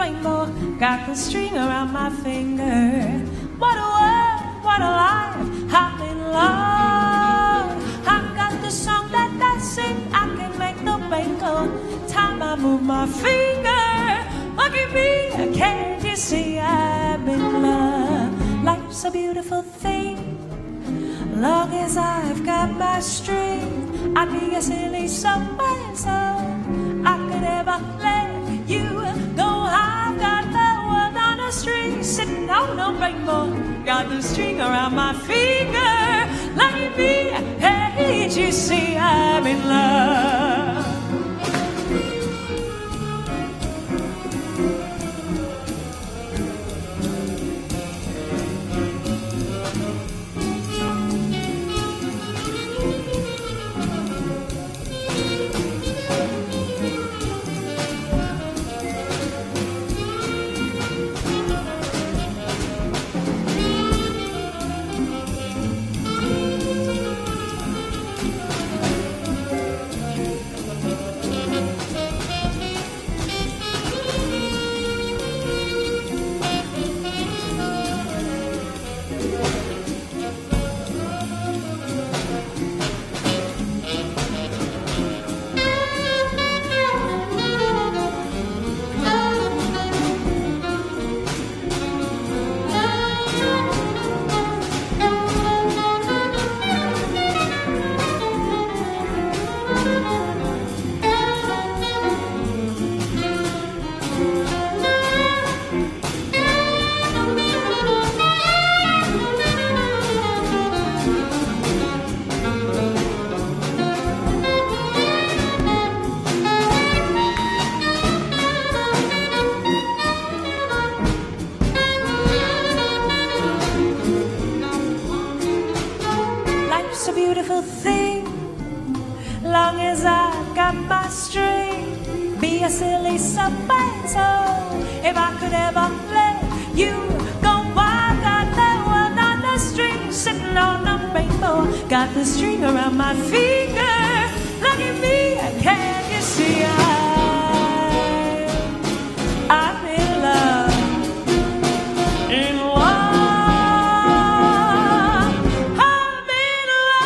rainbow, got the string around my finger. What a world, what a life, I'm in love. I've got the song that I sing, I can make the rainbow. Time I move my finger, look at me, can't you see I'm in love? Life's a beautiful thing, long as I've got my string. I'd be a silly so-and-so, I could ever let you go. I've got the world on a string, sitting on a rainbow, got the string around my finger. Look at me, can't you see I'm in love? Life's a beautiful thing, long as I've got my string. Be a silly so-and-so, if I could ever let you go. I got that one on the string, sitting on a rainbow, got the string around my finger. Look at me, can't you see I'm in love, in love, I'm in love.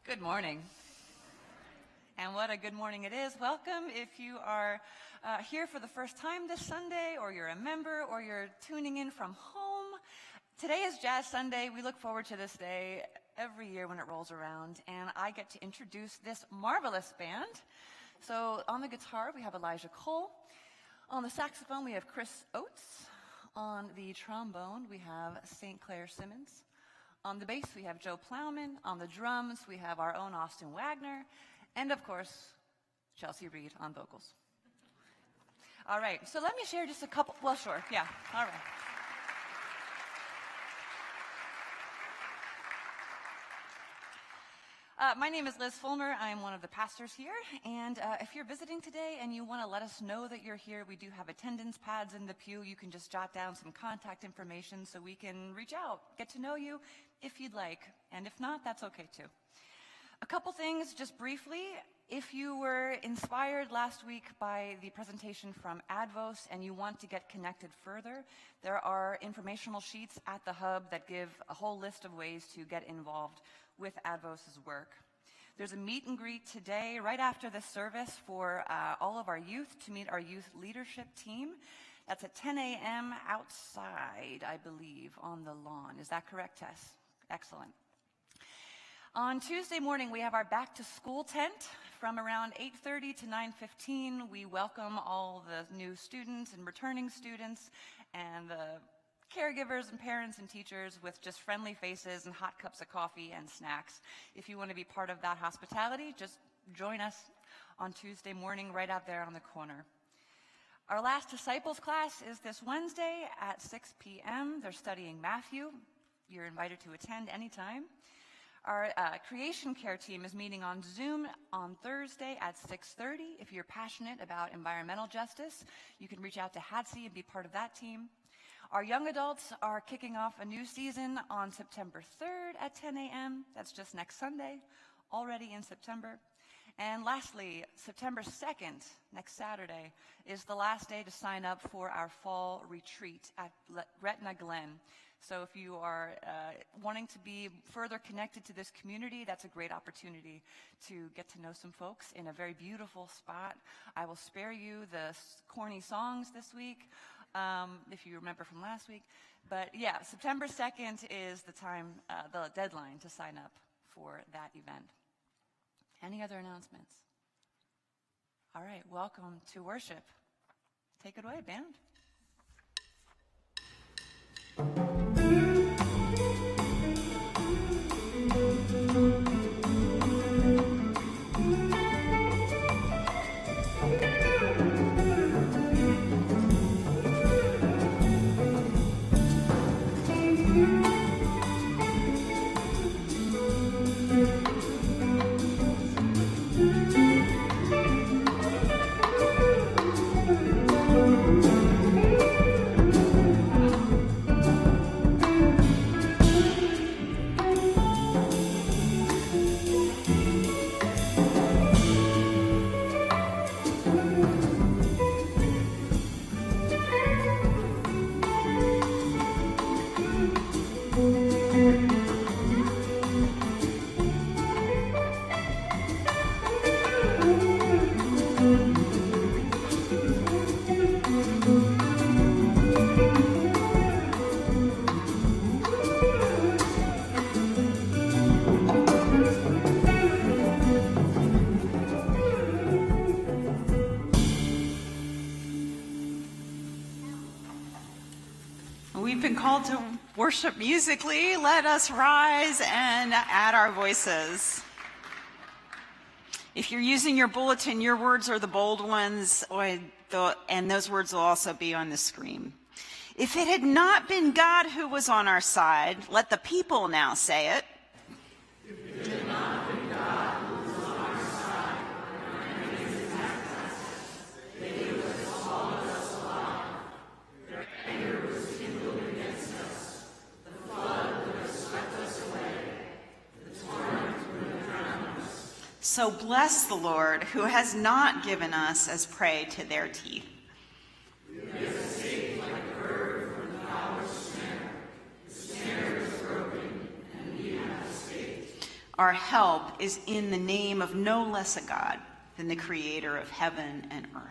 Good morning. And what a good morning it is. Welcome if you are here for the first time this Sunday, or you're a member, or you're tuning in from home. Today is Jazz Sunday. We look forward to this day every year when it rolls around, and I get to introduce this marvelous band. So on the guitar, we have Elijah Cole. On the saxophone, we have Chris Oates. On the trombone, we have St. Clair Simmons. On the bass, we have Joe Plowman. On the drums, we have our own Austin Wagner. And of course, Chelsea Reed on vocals. All right, so let me share just a couple, well, sure, yeah, all right. My name is Liz Fulmer. I am one of the pastors here, and if you're visiting today and you want to let us know that you're here, we do have attendance pads in the pew. You can just jot down some contact information so we can reach out, get to know you if you'd like, and if not, that's okay too. A couple things just briefly. If you were inspired last week by the presentation from Advos and you want to get connected further, there are informational sheets at the hub that give a whole list of ways to get involved with Advos' work. There's a meet and greet today right after this service for all of our youth to meet our youth leadership team. That's at 10 a.m. outside, I believe, on the lawn. Is that correct, Tess? Excellent. On Tuesday morning, we have our back to school tent from around 8:30 to 9:15. We welcome all the new students and returning students and the caregivers and parents and teachers with just friendly faces and hot cups of coffee and snacks. If you want to be part of that hospitality, just join us on Tuesday morning right out there on the corner. Our last disciples class is this Wednesday at 6 p.m. They're studying Matthew. You're invited to attend anytime. Our creation care team is meeting on Zoom on Thursday at 6:30. If you're passionate about environmental justice, you can reach out to HATSI and be part of that team. Our young adults are kicking off a new season on September 3rd at 10 a.m. That's just next Sunday, already in September. And lastly, September 2nd, next Saturday, is the last day to sign up for our fall retreat at Gretna Glen. So if you are wanting to be further connected to this community, that's a great opportunity to get to know some folks in a very beautiful spot. I will spare you the corny songs this week, if you remember from last week. But yeah, September 2nd is the time, the deadline to sign up for that event. Any other announcements? All right, welcome to worship. Take it away, band. We've been called to worship musically. Let us rise and add our voices. If you're using your bulletin, your words are the bold ones, and those words will also be on the screen. If it had not been God who was on our side, let the people now say it. If it had not been God who was on our side, our enemies attacked us, they would have swallowed us alive. Their anger was kindled against us. The flood would have swept us away. The torrent would have drowned us. So bless the Lord, who has not given us as prey to their teeth. We have escaped like a bird from the fowler's snare. The snare is broken, and we have escaped. Our help is in the name of no less a God than the creator of heaven and earth.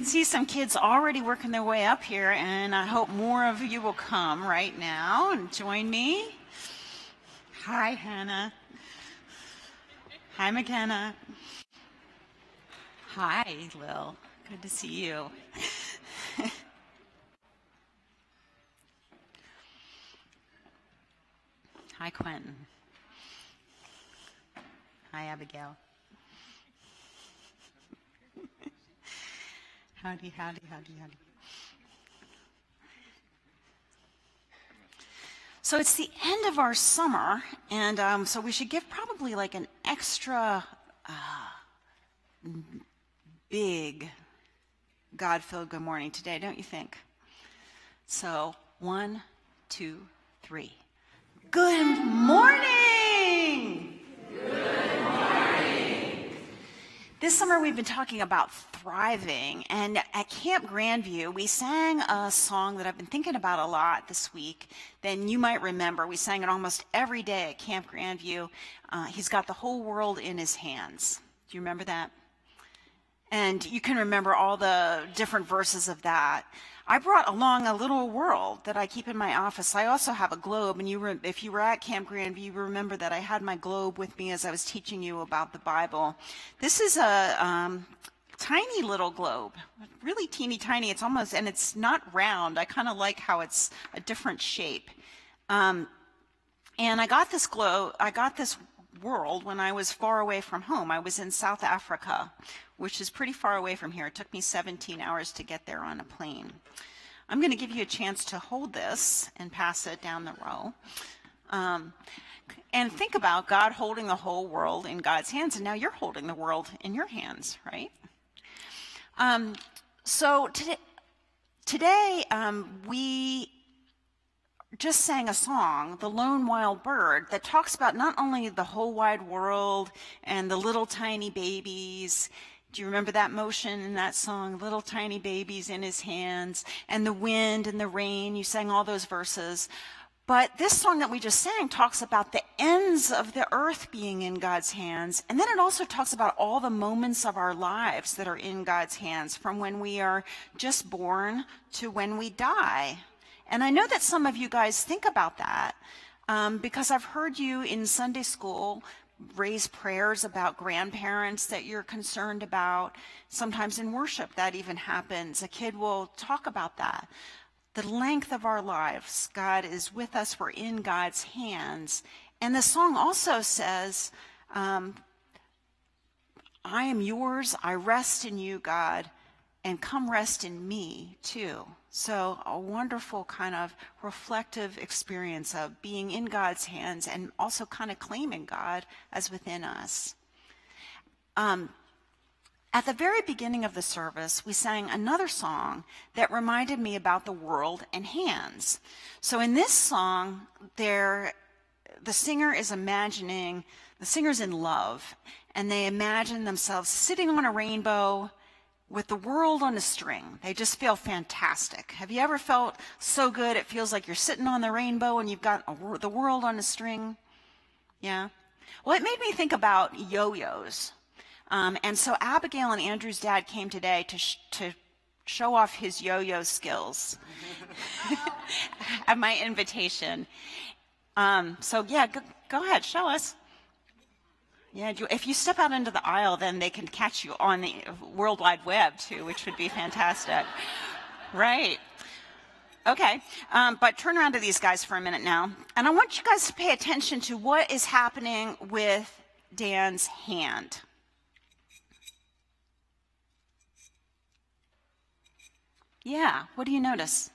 see some kids already working their way up here, and I hope more of you will come right now and join me. Hi, Hannah. Hi, McKenna. Hi, Lil. Good to see you. Hi, Quentin. Hi, Abigail. Howdy, howdy, howdy, howdy. So it's the end of our summer, and so we should give probably like an extra big God-filled good morning today, don't you think? So 1, 2, 3. Good morning! Good morning! This summer we've been talking about thriving, and at Camp Grandview we sang a song that I've been thinking about a lot this week. Then you might remember we sang it almost every day at Camp Grandview. He's got the whole world in his hands. Do you remember that? And you can remember all the different verses of that. I brought along a little world that I keep in my office. I also have a globe, and if you were at Camp Grandview, you remember that I had my globe with me as I was teaching you about the Bible. This is a tiny little globe, really teeny tiny. It's almost, and it's not round. I kind of like how it's a different shape. And I got this world when I was far away from home. I was in South Africa, which is pretty far away from here. It took me 17 hours to get there on a plane. I'm going to give you a chance to hold this and pass it down the row. And think about God holding the whole world in God's hands, and now you're holding the world in your hands, right? So today we just sang a song, The Lone Wild Bird, that talks about not only the whole wide world and the little tiny babies. Do you remember that motion in that song? Little tiny babies in his hands, and the wind and the rain. You sang all those verses. But this song that we just sang talks about the ends of the earth being in God's hands. And then it also talks about all the moments of our lives that are in God's hands, from when we are just born to when we die. And I know that some of you guys think about that because I've heard you in Sunday school raise prayers about grandparents that you're concerned about. Sometimes in worship that even happens. A kid will talk about that. The length of our lives, God is with us, we're in God's hands. And the song also says, I am yours, I rest in you, God, and come rest in me too. So a wonderful kind of reflective experience of being in God's hands and also kind of claiming God as within us. At the very beginning of the service, we sang another song that reminded me about the world and hands. So in this song, the singer is imagining, the singer's in love, and they imagine themselves sitting on a rainbow with the world on a string. They just feel fantastic. Have you ever felt so good it feels like you're sitting on the rainbow and you've got the world on a string? Yeah? Well, it made me think about yo-yos. And so Abigail and Andrew's dad came today to show off his yo-yo skills at my invitation. So yeah, go ahead, show us. Yeah, if you step out into the aisle, then they can catch you on the World Wide Web too, which would be fantastic. Right. Okay, but turn around to these guys for a minute now. And I want you guys to pay attention to what is happening with Dan's hand. Yeah, what do you notice?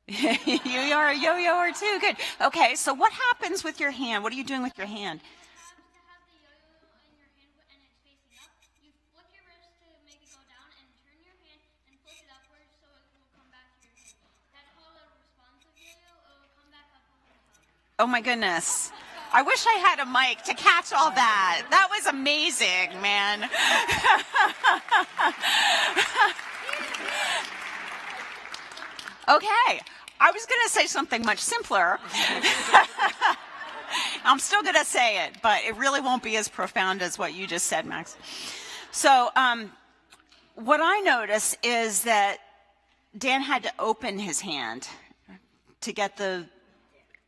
You are a yo-yoer too. Good. Okay, so what happens with your hand? What are you doing with your hand? You have the yo-yo in your hand and it's facing up. You flip your wrist to make it go down and turn your hand and flip it upwards so it will come back to your hand. That's called a responsive yo-yo. It will come back up over the top. Oh my goodness. I wish I had a mic to catch all that. That was amazing, man. Okay. I was going to say something much simpler. I'm still going to say it, but it really won't be as profound as what you just said, Max. So what I notice is that Dan had to open his hand to get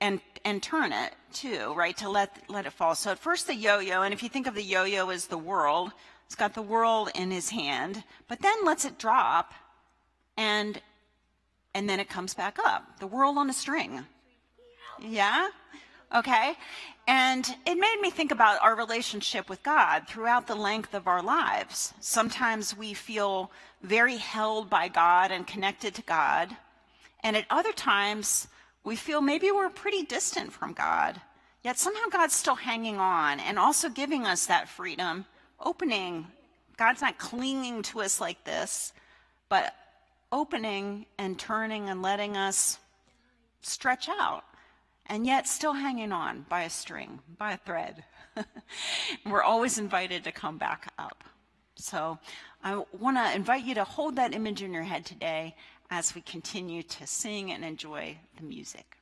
and turn it too, right? To let it fall. So at first the yo-yo, and if you think of the yo-yo as the world, it's got the world in his hand, but then lets it drop, and then it comes back up. The world on a string. Yeah? Okay. And it made me think about our relationship with God throughout the length of our lives. Sometimes we feel very held by God and connected to God. And at other times, we feel maybe we're pretty distant from God. Yet somehow God's still hanging on and also giving us that freedom, opening. God's not clinging to us like this, but opening and turning and letting us stretch out. And yet still hanging on by a string, by a thread. We're always invited to come back up. So I want to invite you to hold that image in your head today as we continue to sing and enjoy the music.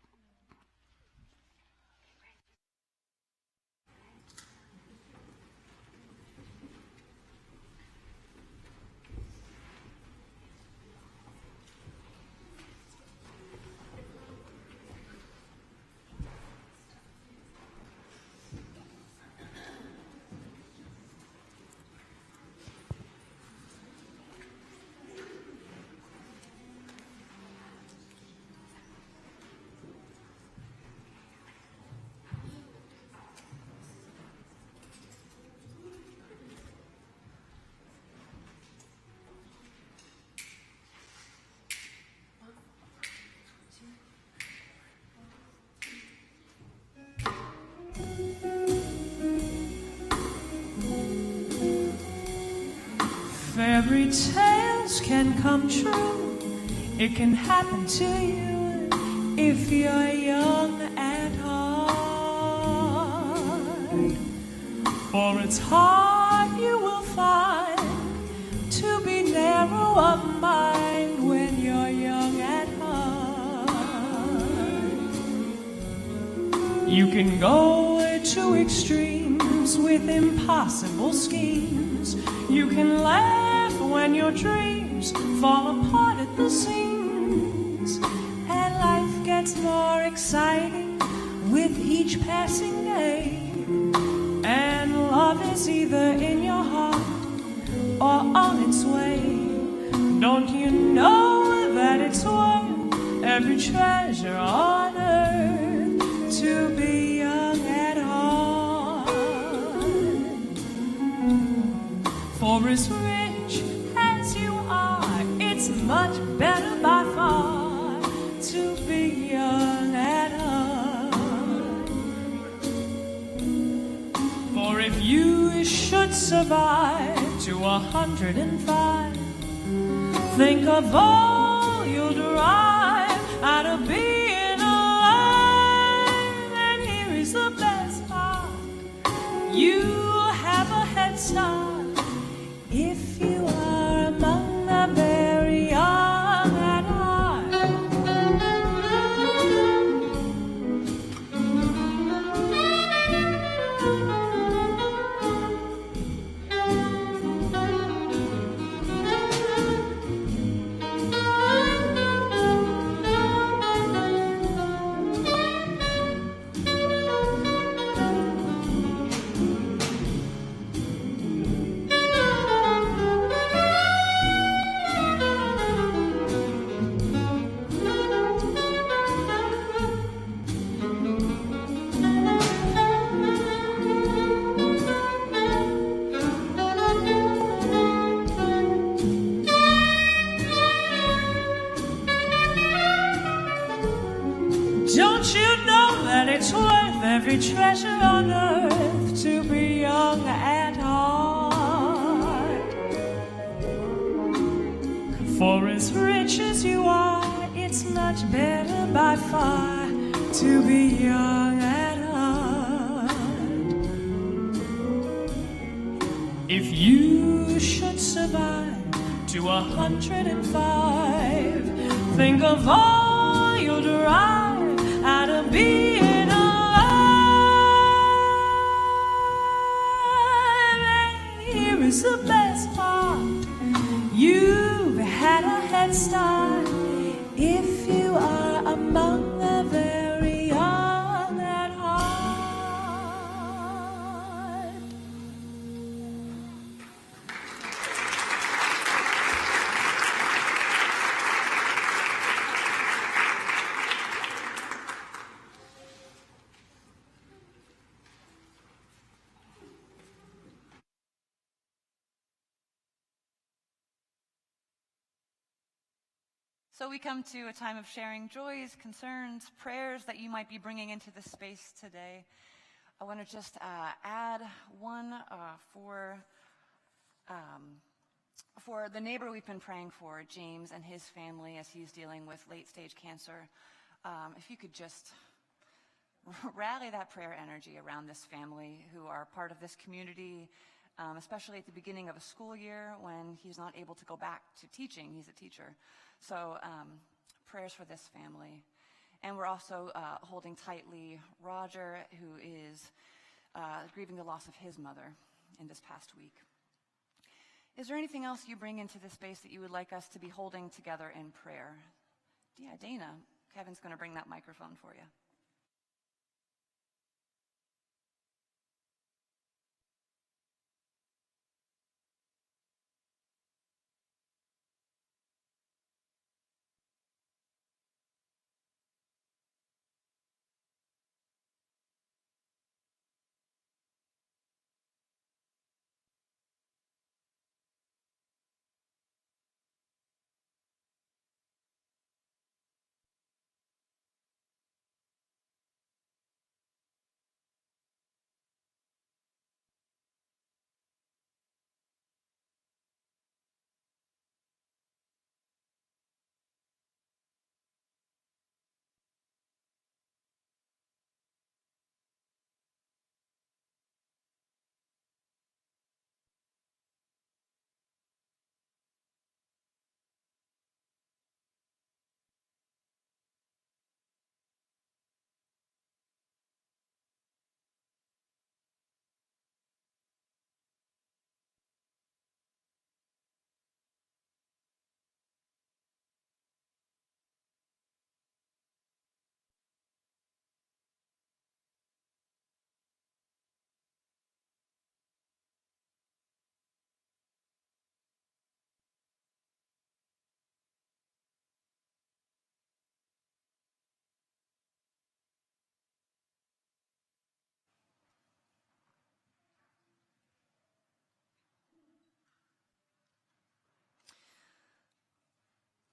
Fairy tales can come true. It can happen to you if you're young at heart. For it's hard, you will find, to be narrow of mind when you're young at heart. You can go to extremes with impossible schemes. You can laugh when your dreams fall apart at the seams, and life gets more exciting with each passing day. And love is either in your heart or on its way. Don't you know that it's worth every treasure on earth to be young at heart? For as rich as you are, it's much better by far to be young at heart. For if you should survive to 105, think of all you'll derive out of being alive. And here is the best part: you'll have a head start if you are among the very young at heart. Don't you know that it's worth every treasure on earth to be young at heart? For as rich as you are, it's much better by far to be young at heart. If you should survive to 105, think of all you'll derive out of being alive. And here is the best part: you So we come to a time of sharing joys, concerns, prayers that you might be bringing into this space today. I want to just add one for the neighbor we've been praying for, James, and his family as he's dealing with late-stage cancer. If you could just rally that prayer energy around this family who are part of this community, especially at the beginning of a school year when he's not able to go back to teaching. He's a teacher. So prayers for this family. And we're also holding tightly Roger, who is grieving the loss of his mother in this past week. Is there anything else you bring into this space that you would like us to be holding together in prayer? Yeah, Dana, Kevin's going to bring that microphone for you.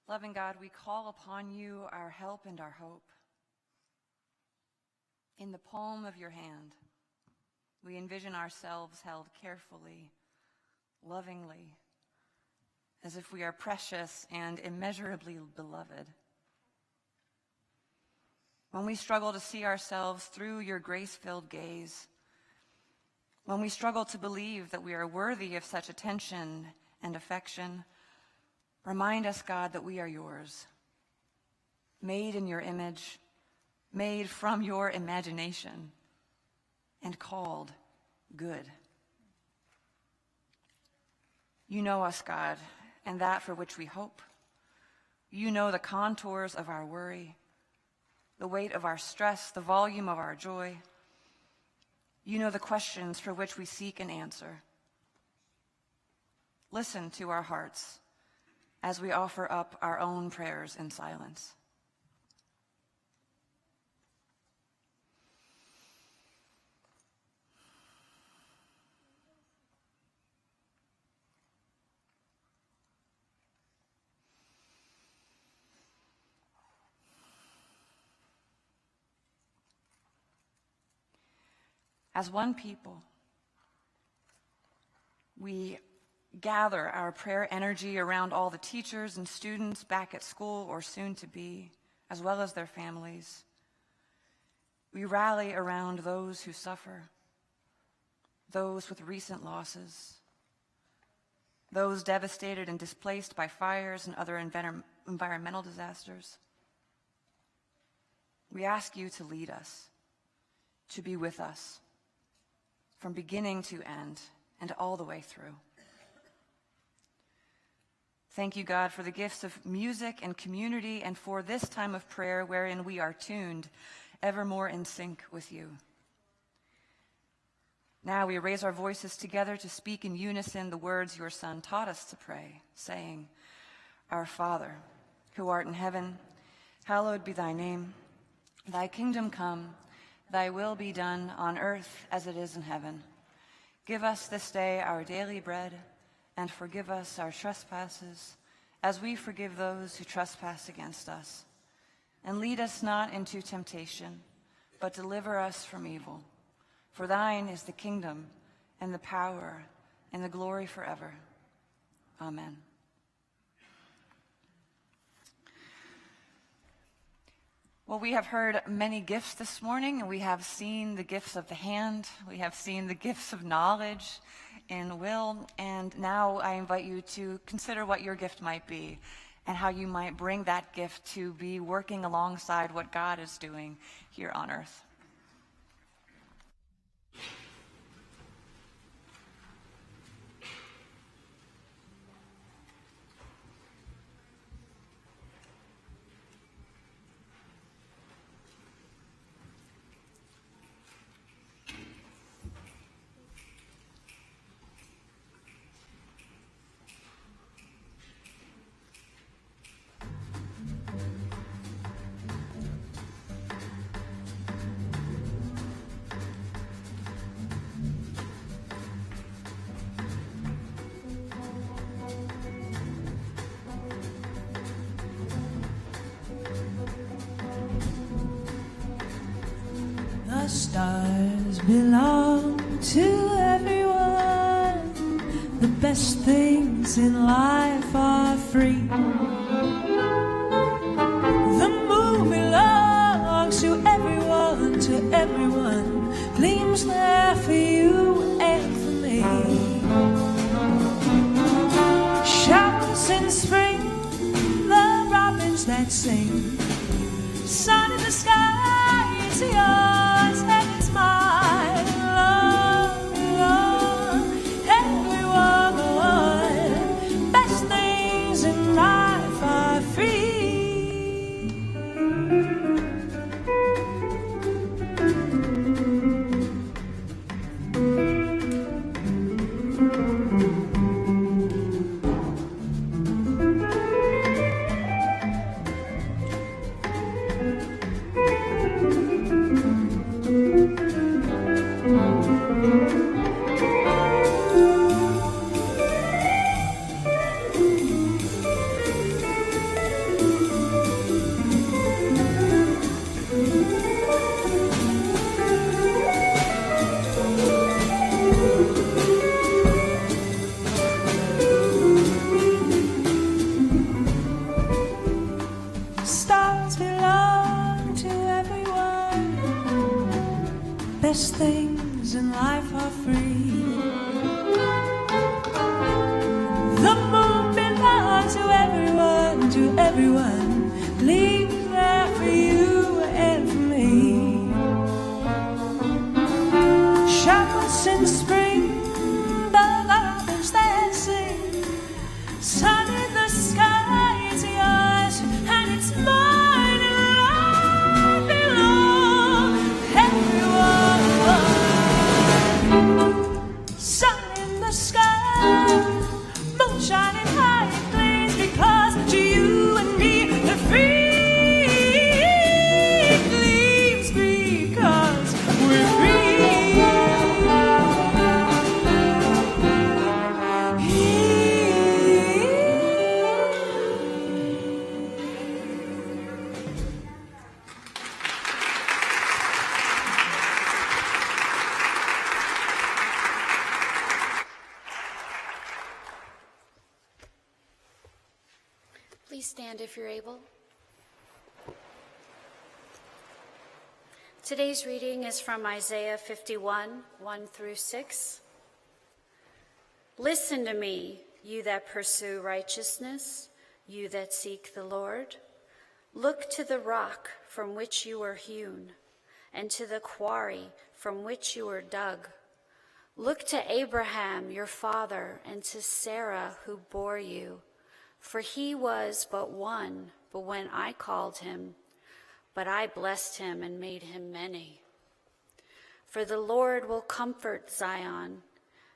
Loving God, we call upon you, our help and our hope. In the palm of your hand, we envision ourselves held carefully, lovingly, as if we are precious and immeasurably beloved. When we struggle to see ourselves through your grace-filled gaze, when we struggle to believe that we are worthy of such attention and affection, remind us, God, that we are yours, made in your image, made from your imagination, and called good. You know us, God, and that for which we hope. You know the contours of our worry, the weight of our stress, the volume of our joy. You know the questions for which we seek an answer. Listen to our hearts as we offer up our own prayers in silence. As one people, we gather our prayer energy around all the teachers and students back at school or soon to be, as well as their families. We rally around those who suffer, those with recent losses, those devastated and displaced by fires and other environmental disasters. We ask you to lead us, to be with us, from beginning to end and all the way through. Thank you, God, for the gifts of music and community and for this time of prayer wherein we are tuned ever more in sync with you. Now we raise our voices together to speak in unison the words your Son taught us to pray, saying, Our Father, who art in heaven, hallowed be thy name. Thy kingdom come, thy will be done on earth as it is in heaven. Give us this day our daily bread, and forgive us our trespasses, as we forgive those who trespass against us. And lead us not into temptation, but deliver us from evil. For thine is the kingdom, and the power, and the glory forever. Amen. Well, we have heard many gifts this morning, and we have seen the gifts of the hand. We have seen the gifts of knowledge and will. And now I invite you to consider what your gift might be and how you might bring that gift to be working alongside what God is doing here on earth. The stars belong to everyone. The best things in life are free. The moon belongs to everyone, to everyone. Gleams there for you and for me. Showers in spring, the robins that sing. Sun in the sky is yours and it's mine. Love, love, everyone. Best things in life are free. Stars belong to everyone. Best things in life are free. The moon belongs to everyone, to everyone. Gleams there for you and for me. Showers in spring, the robins that sing. Sun in the sky is yours and it's mine, and love belongs to everyone. Sun in the sky, moon shining high, it gleams because to you and me the free gleams because we're free. Please stand if you're able. Today's reading is from Isaiah 51, 1 through 6. Listen to me, you that pursue righteousness, you that seek the Lord. Look to the rock from which you were hewn, and to the quarry from which you were dug. Look to Abraham, your father, and to Sarah, who bore you. For he was but one, but when I called him, but I blessed him and made him many. For the Lord will comfort Zion.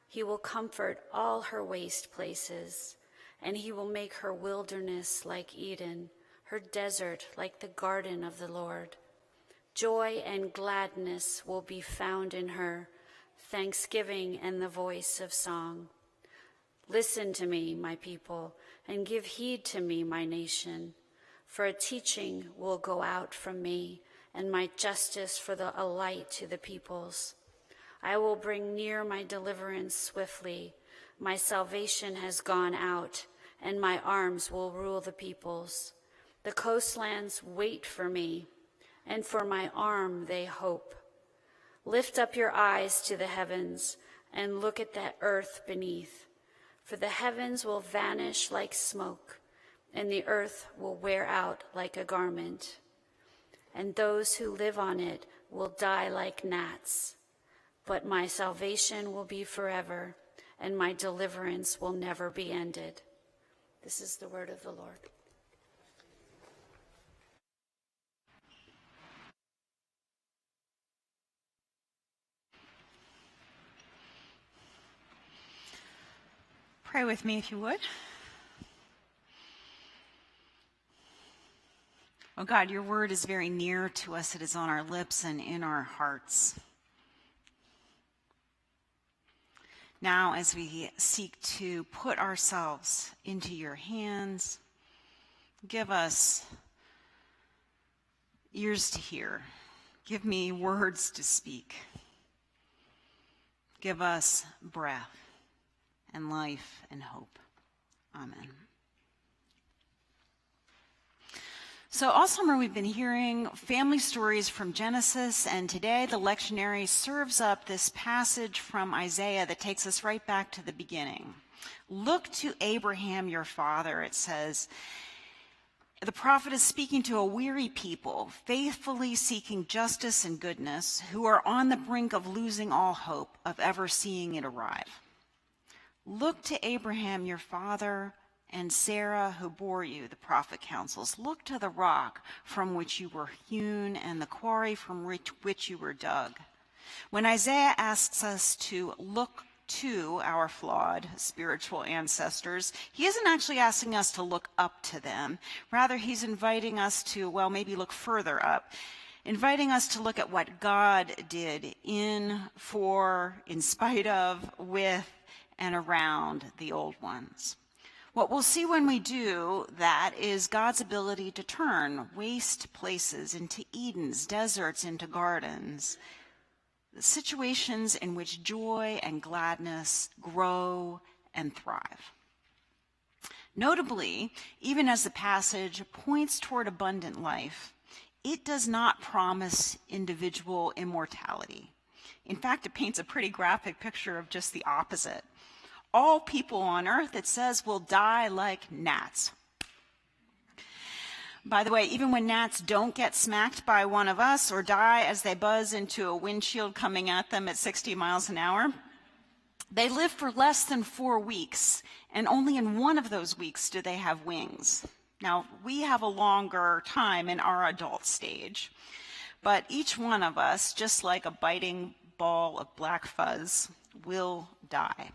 He will comfort all her waste places, and he will make her wilderness like Eden, her desert like the garden of the Lord. Joy and gladness will be found in her, thanksgiving and the voice of song. Listen to me, my people, and give heed to me, my nation. For a teaching will go out from me, and my justice for a light to the peoples. I will bring near my deliverance swiftly. My salvation has gone out, and my arms will rule the peoples. The coastlands wait for me, and for my arm they hope. Lift up your eyes to the heavens, and look at the earth beneath. For the heavens will vanish like smoke, and the earth will wear out like a garment. And those who live on it will die like gnats. But my salvation will be forever, and my deliverance will never be ended. This is the word of the Lord. Pray with me if you would. Oh God, your word is very near to us. It is on our lips and in our hearts. Now, as we seek to put ourselves into your hands, give us ears to hear. Give me words to speak. Give us breath and life and hope. Amen. So all summer we've been hearing family stories from Genesis, and today the lectionary serves up this passage from Isaiah that takes us right back to the beginning. Look to Abraham your father, it says. The prophet is speaking to a weary people, faithfully seeking justice and goodness, who are on the brink of losing all hope of ever seeing it arrive. Look to Abraham your father and Sarah who bore you, the prophet counsels. Look to the rock from which you were hewn and the quarry from which you were dug. When Isaiah asks us to look to our flawed spiritual ancestors, he isn't actually asking us to look up to them. Rather, he's inviting us to, well, maybe look further up, inviting us to look at what God did in, for, in spite of, with, and around the old ones. What we'll see when we do that is God's ability to turn waste places into Edens, deserts into gardens, situations in which joy and gladness grow and thrive. Notably, even as the passage points toward abundant life, it does not promise individual immortality. In fact, it paints a pretty graphic picture of just the opposite. All people on earth, it says, will die like gnats. By the way, even when gnats don't get smacked by one of us or die as they buzz into a windshield coming at them at 60 miles an hour, they live for less than 4 weeks, and only in one of those weeks do they have wings. Now, we have a longer time in our adult stage, but each one of us, just like a biting ball of black fuzz, will die.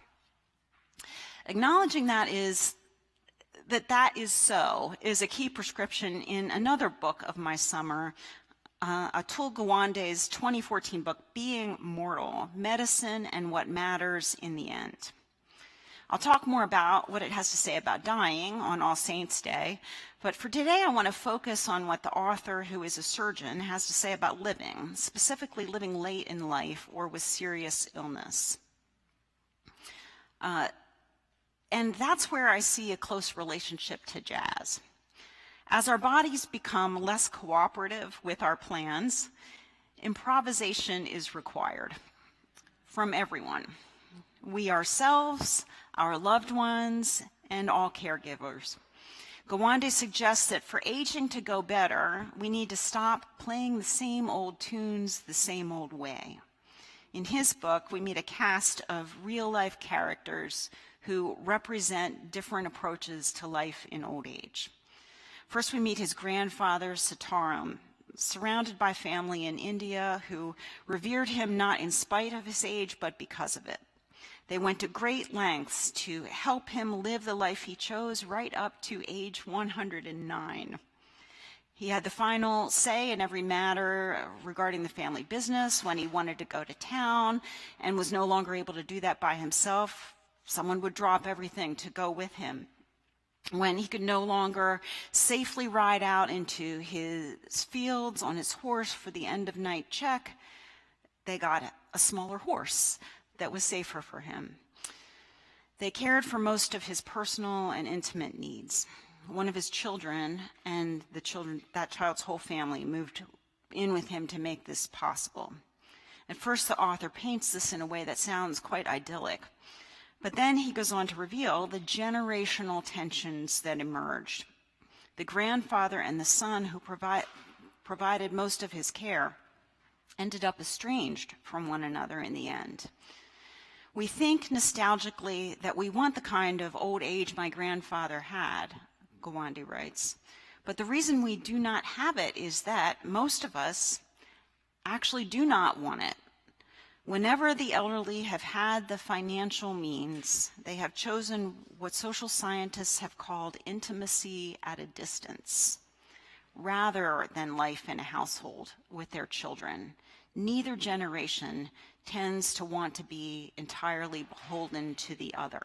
Acknowledging that is so is a key prescription in another book of my summer, Atul Gawande's 2014 book, Being Mortal, Medicine and What Matters in the End. I'll talk more about what it has to say about dying on All Saints' Day, but for today I want to focus on what the author, who is a surgeon, has to say about living, specifically living late in life or with serious illness. And that's where I see a close relationship to jazz. As our bodies become less cooperative with our plans, improvisation is required from everyone. We ourselves, our loved ones, and all caregivers. Gawande suggests that for aging to go better, we need to stop playing the same old tunes the same old way. In his book, we meet a cast of real-life characters who represent different approaches to life in old age. First, we meet his grandfather, Sitaram, surrounded by family in India who revered him not in spite of his age, but because of it. They went to great lengths to help him live the life he chose right up to age 109. He had the final say in every matter regarding the family business when he wanted to go to town and was no longer able to do that by himself. someone would drop everything to go with him. When he could no longer safely ride out into his fields on his horse for the end of night check, they got a smaller horse that was safer for him. They cared for most of his personal and intimate needs. One of his children and that child's whole family moved in with him to make this possible. At first, the author paints this in a way that sounds quite idyllic, but then he goes on to reveal the generational tensions that emerged. The grandfather and the son who provided most of his care ended up estranged from one another in the end. We think nostalgically that we want the kind of old age my grandfather had, Gawande writes, but the reason we do not have it is that most of us actually do not want it. Whenever the elderly have had the financial means, they have chosen what social scientists have called intimacy at a distance, rather than life in a household with their children. Neither generation tends to want to be entirely beholden to the other.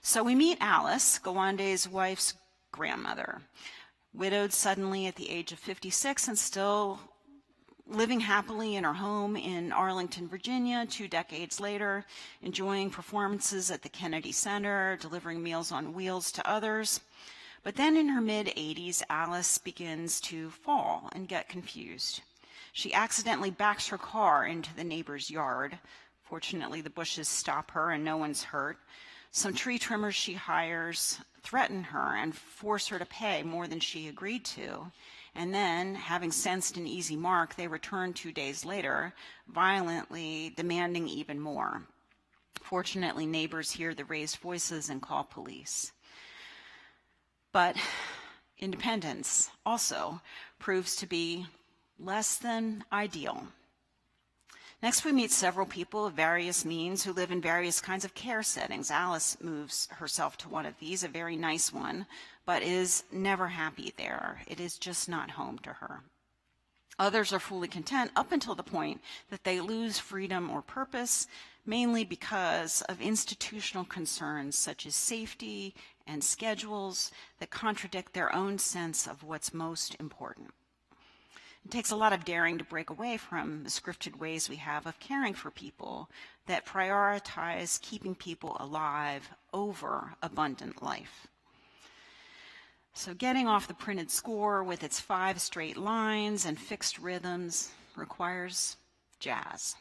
So we meet Alice, Gawande's wife's grandmother, widowed suddenly at the age of 56 and still living happily in her home in Arlington, Virginia, 2 decades later, enjoying performances at the Kennedy Center, delivering Meals on Wheels to others. But then in her mid-80s, Alice begins to fall and get confused. She accidentally backs her car into the neighbor's yard. Fortunately, the bushes stop her and no one's hurt. Some tree trimmers she hires threaten her and force her to pay more than she agreed to. And then, having sensed an easy mark, they return 2 days later, violently demanding even more. Fortunately, neighbors hear the raised voices and call police. But independence also proves to be less than ideal. Next, we meet several people of various means who live in various kinds of care settings. Alice moves herself to one of these, a very nice one, but is never happy there. It is just not home to her. Others are fully content up until the point that they lose freedom or purpose, mainly because of institutional concerns such as safety and schedules that contradict their own sense of what's most important. It takes a lot of daring to break away from the scripted ways we have of caring for people that prioritize keeping people alive over abundant life. So getting off the printed score with its 5 straight lines and fixed rhythms requires jazz.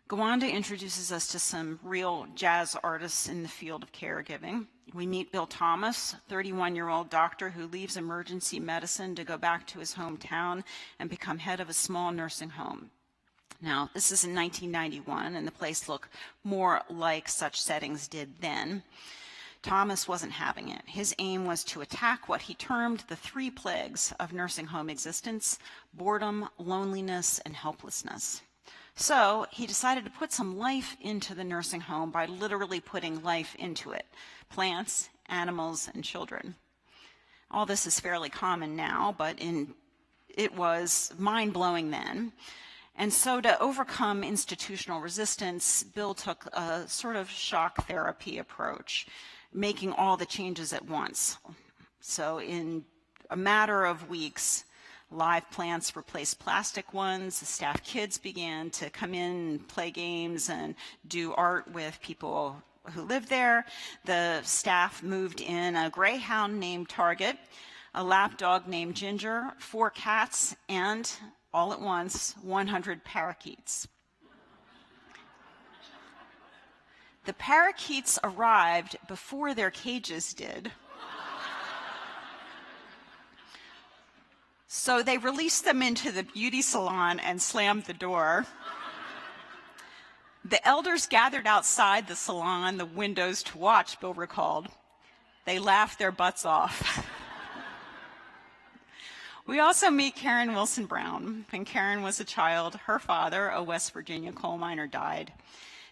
Gawande introduces us to some real jazz artists in the field of caregiving. We meet Bill Thomas, 31-year-old doctor who leaves emergency medicine to go back to his hometown and become head of a small nursing home. Now, this is in 1991, and the place looked more like such settings did then. Thomas wasn't having it. His aim was to attack what he termed the 3 plagues of nursing home existence: boredom, loneliness, and helplessness. So he decided to put some life into the nursing home by literally putting life into it: plants, animals, and children. All this is fairly common now, but it was mind-blowing then. And so to overcome institutional resistance, Bill took a sort of shock therapy approach, making all the changes at once. So in a matter of weeks, live plants replaced plastic ones. The staff kids began to come in and play games and do art with people who lived there. The staff moved in a greyhound named Target, a lapdog named Ginger, 4 cats, and all at once, 100 parakeets. The parakeets arrived before their cages did. So they released them into the beauty salon and slammed the door. The elders gathered outside the salon, the windows, to watch, Bill recalled. They laughed their butts off. We also meet Karen Wilson Brown. When Karen was a child, her father, a West Virginia coal miner, died.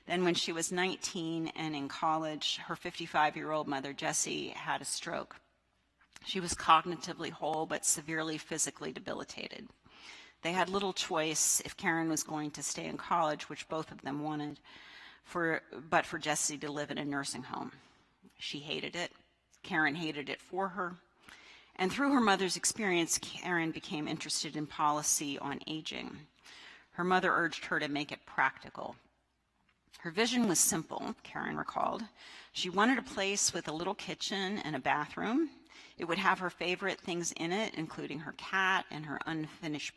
Then when she was 19 and in college, her 55-year-old mother, Jessie, had a stroke. She was cognitively whole, but severely physically debilitated. They had little choice if Karen was going to stay in college, which both of them wanted. but for Jessie to live in a nursing home. She hated it. Karen hated it for her. And through her mother's experience, Karen became interested in policy on aging. Her mother urged her to make it practical. Her vision was simple, Karen recalled. She wanted a place with a little kitchen and a bathroom. It would have her favorite things in it, including her cat and her unfinished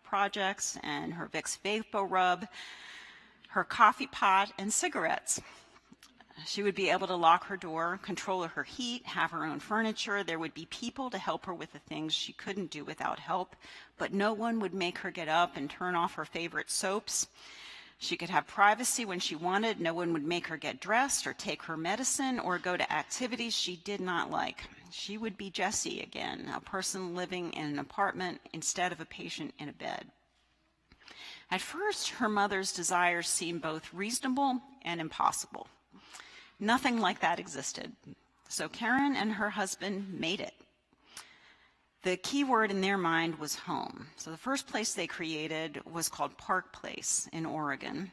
projects and her Vicks VapoRub, her coffee pot, and cigarettes. She would be able to lock her door, control her heat, have her own furniture. There would be people to help her with the things she couldn't do without help, but no one would make her get up and turn off her favorite soaps. She could have privacy when she wanted. No one would make her get dressed or take her medicine or go to activities she did not like. She would be Jessie again, a person living in an apartment instead of a patient in a bed. At first, her mother's desires seemed both reasonable and impossible. Nothing like that existed. So Karen and her husband made it. The key word in their mind was home. So the first place they created was called Park Place in Oregon.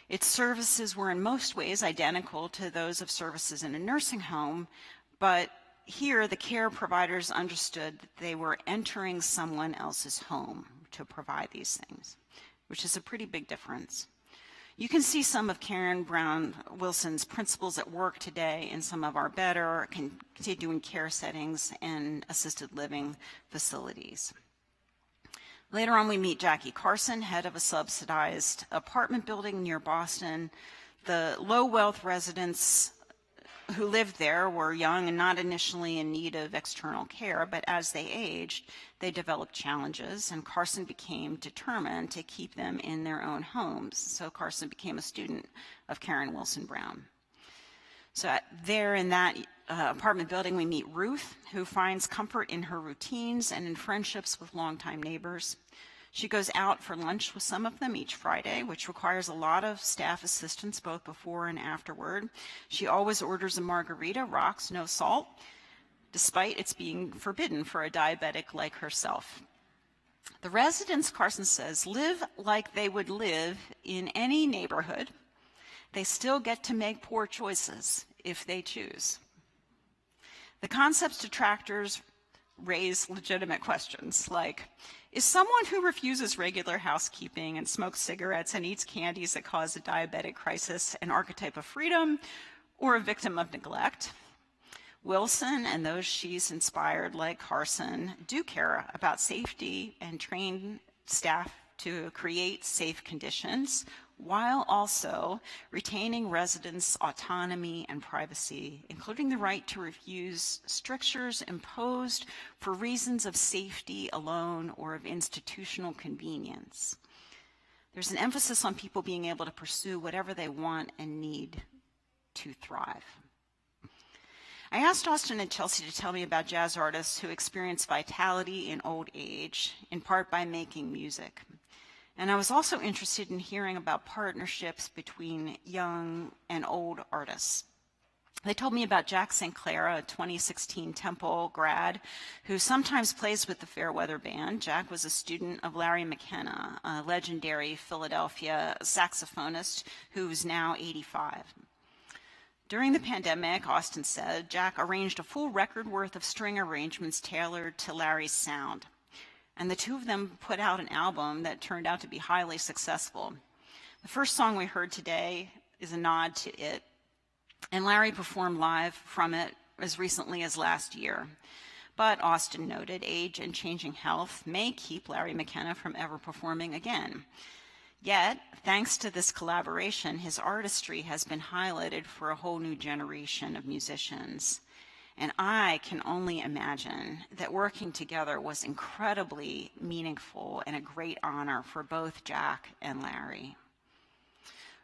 Its services were in most ways identical to those of services in a nursing home, but here the care providers understood that they were entering someone else's home to provide these things, which is a pretty big difference. You can see some of Karen Brown Wilson's principles at work today in some of our better continuing care settings and assisted living facilities. Later on, we meet Jackie Carson, head of a subsidized apartment building near Boston. The low-wealth residents who lived there were young and not initially in need of external care, but as they aged, they developed challenges, and Carson became determined to keep them in their own homes. So Carson became a student of Karen Wilson Brown. So there in that apartment building, we meet Ruth, who finds comfort in her routines and in friendships with longtime neighbors. She goes out for lunch with some of them each Friday, which requires a lot of staff assistance both before and afterward. She always orders a margarita, rocks, no salt, despite its being forbidden for a diabetic like herself. The residents, Carson says, live like they would live in any neighborhood. They still get to make poor choices if they choose. The concept's detractors raise legitimate questions like, is someone who refuses regular housekeeping and smokes cigarettes and eats candies that cause a diabetic crisis an archetype of freedom or a victim of neglect? Wilson and those she's inspired, like Carson, do care about safety and train staff to create safe conditions while also retaining residents' autonomy and privacy, including the right to refuse strictures imposed for reasons of safety alone or of institutional convenience. There's an emphasis on people being able to pursue whatever they want and need to thrive. I asked Austin and Chelsea to tell me about jazz artists who experience vitality in old age, in part by making music. And I was also interested in hearing about partnerships between young and old artists. They told me about Jack St. Clair, a 2016 Temple grad, who sometimes plays with the Fairweather Band. Jack was a student of Larry McKenna, a legendary Philadelphia saxophonist who's now 85. During the pandemic, Austin said, Jack arranged a full record worth of string arrangements tailored to Larry's sound. And the two of them put out an album that turned out to be highly successful. The first song we heard today is a nod to it, and Larry performed live from it as recently as last year. But Austin noted age and changing health may keep Larry McKenna from ever performing again. Yet, thanks to this collaboration, his artistry has been highlighted for a whole new generation of musicians. And I can only imagine that working together was incredibly meaningful and a great honor for both Jack and Larry.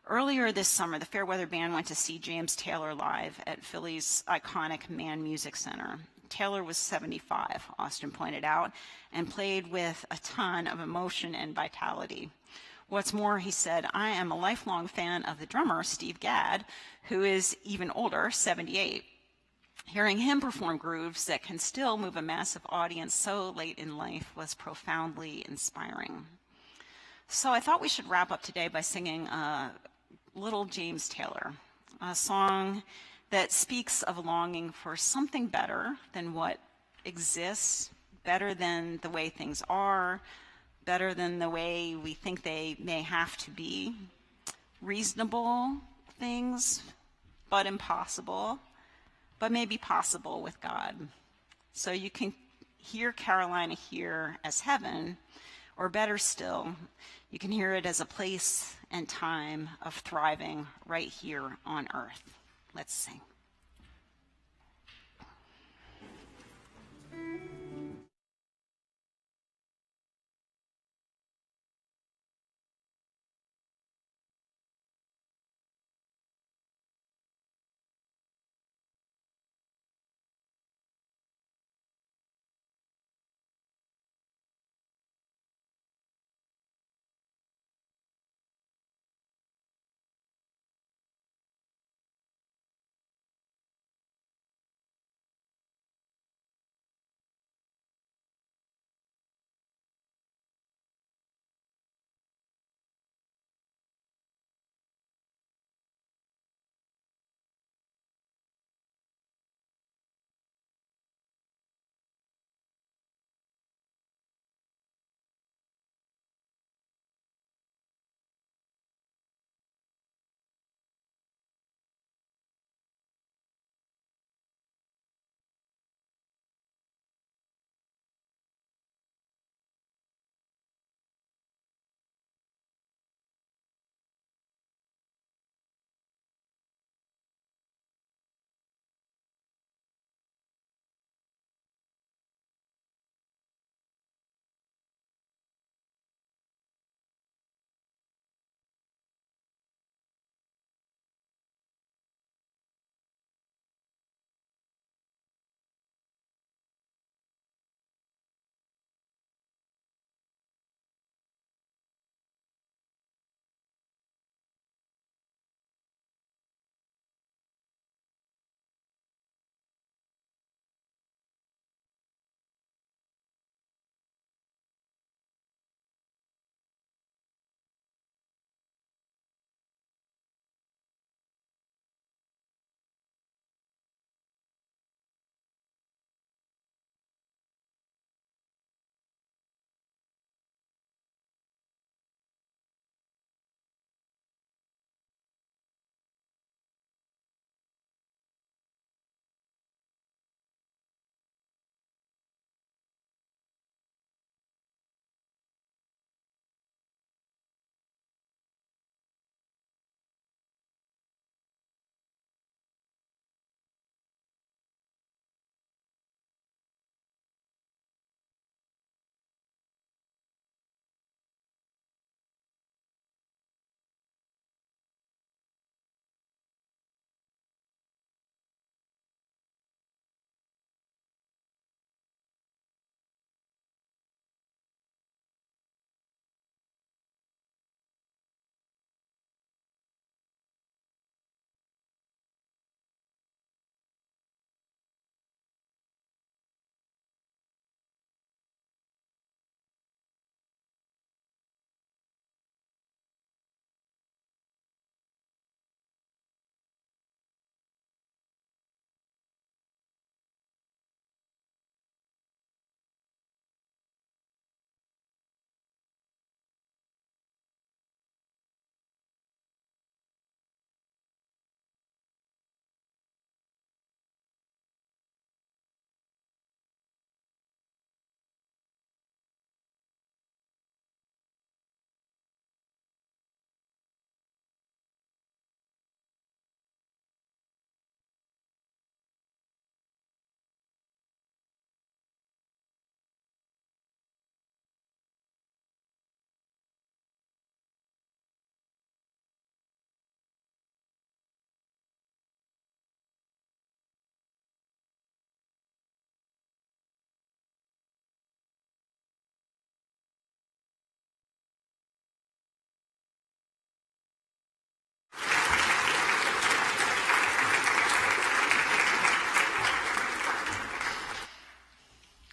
Earlier this summer, the Fairweather Band went to see James Taylor live at Philly's iconic Mann Music Center. Taylor was 75, Austin pointed out, and played with a ton of emotion and vitality. What's more, he said, I am a lifelong fan of the drummer, Steve Gadd, who is even older, 78. Hearing him perform grooves that can still move a massive audience so late in life was profoundly inspiring. So I thought we should wrap up today by singing a Little James Taylor, a song that speaks of longing for something better than what exists, better than the way things are, better than the way we think they may have to be. Reasonable things, but impossible, but maybe possible with God. So you can hear Carolina here as heaven, or better still, you can hear it as a place and time of thriving right here on earth. Let's sing.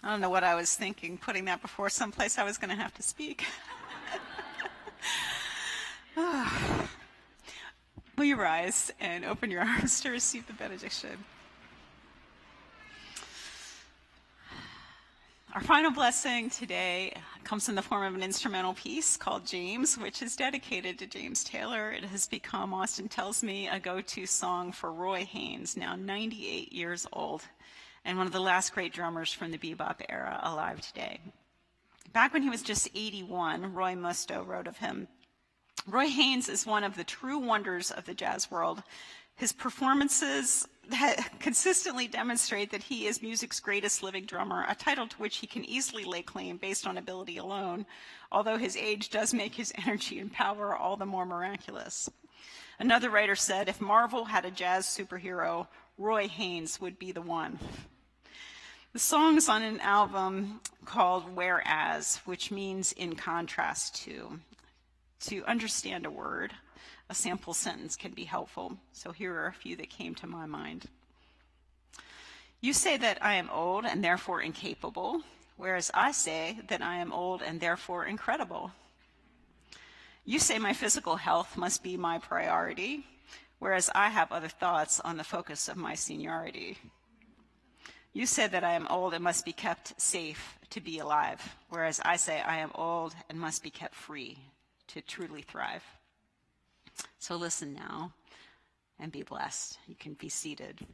I don't know what I was thinking, putting that before someplace I was going to have to speak. Will you rise and open your arms to receive the benediction? Our final blessing today comes in the form of an instrumental piece called James, which is dedicated to James Taylor. It has become, Austin tells me, a go-to song for Roy Haynes, now 98 years old, and one of the last great drummers from the bebop era alive today. Back when he was just 81, Roy Musto wrote of him, "Roy Haynes is one of the true wonders of the jazz world. His performances consistently demonstrate that he is music's greatest living drummer, a title to which he can easily lay claim based on ability alone, although his age does make his energy and power all the more miraculous." Another writer said, "If Marvel had a jazz superhero, Roy Haynes would be the one." The song is on an album called Whereas, which means in contrast to. To understand a word, a sample sentence can be helpful. So here are a few that came to my mind. You say that I am old and therefore incapable, whereas I say that I am old and therefore incredible. You say my physical health must be my priority, whereas I have other thoughts on the focus of my seniority. You say that I am old and must be kept safe to be alive, whereas I say I am old and must be kept free to truly thrive. So listen now and be blessed. You can be seated.